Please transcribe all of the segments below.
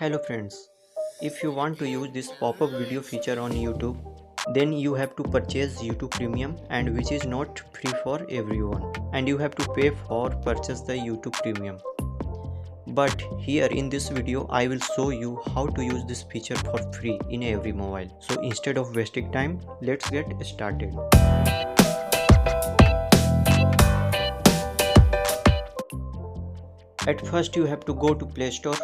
Hello friends, if you want to use this pop-up video feature on YouTube, then you have to purchase YouTube Premium, and which is not free for everyone, and you have to pay for purchase the YouTube Premium. But here in this video I will show you how to use this feature for free in every mobile. So instead of wasting time, let's get started. At first you have to go to Play Store,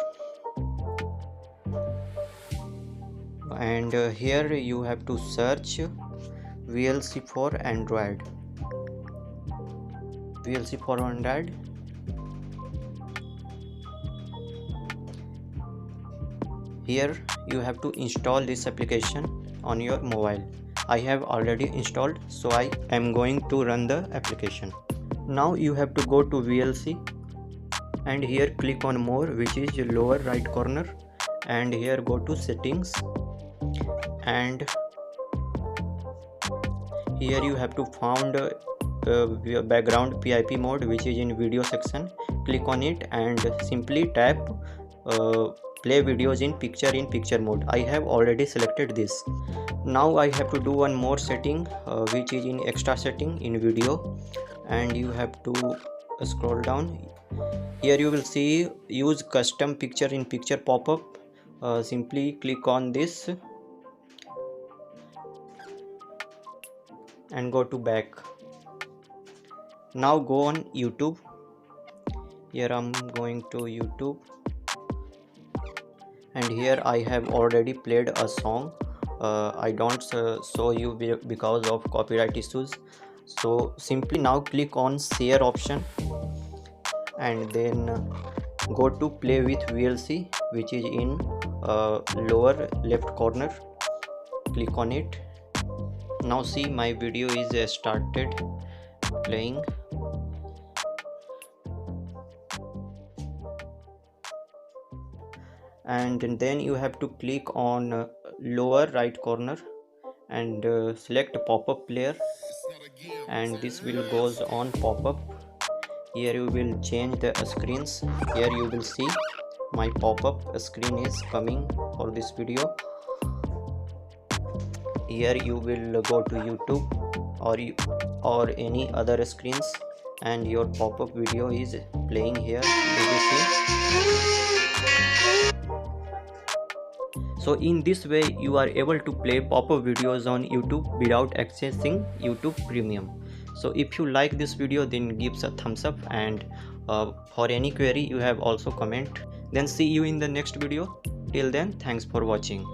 and here you have to search VLC for Android. VLC for Android. Here you have to install this application on your mobile. I have already installed, so I am going to run the application. Now you have to go to VLC, and here click on more, which is lower right corner, and here go to settings, and here you have to find background PIP mode, which is in video section. Click on it and simply tap play videos in picture mode. I have already selected this. Now I have to do one more setting, which is in extra setting in video, and you have to scroll down. Here you will see use custom picture in picture pop-up. Simply click on this and go to back. Now go on YouTube. Here I'm going to YouTube, and here I have already played a song. I don't show you because of copyright issues. So simply now click on share option, and then go to play with VLC, which is in lower left corner. Click on it. Now see, my video is started playing. And then you have to click on lower right corner and select pop-up player, and this will goes on pop-up. Here you will change the screens. Here you will see my pop-up screen is coming for this video. Here you will go to YouTube or any other screens, and your pop-up video is playing here. Did you see? So in this way you are able to play pop-up videos on YouTube without accessing YouTube Premium. So if you like this video, then give a thumbs up, and for any query you have also comment. Then see you in the next video. Till then, thanks for watching.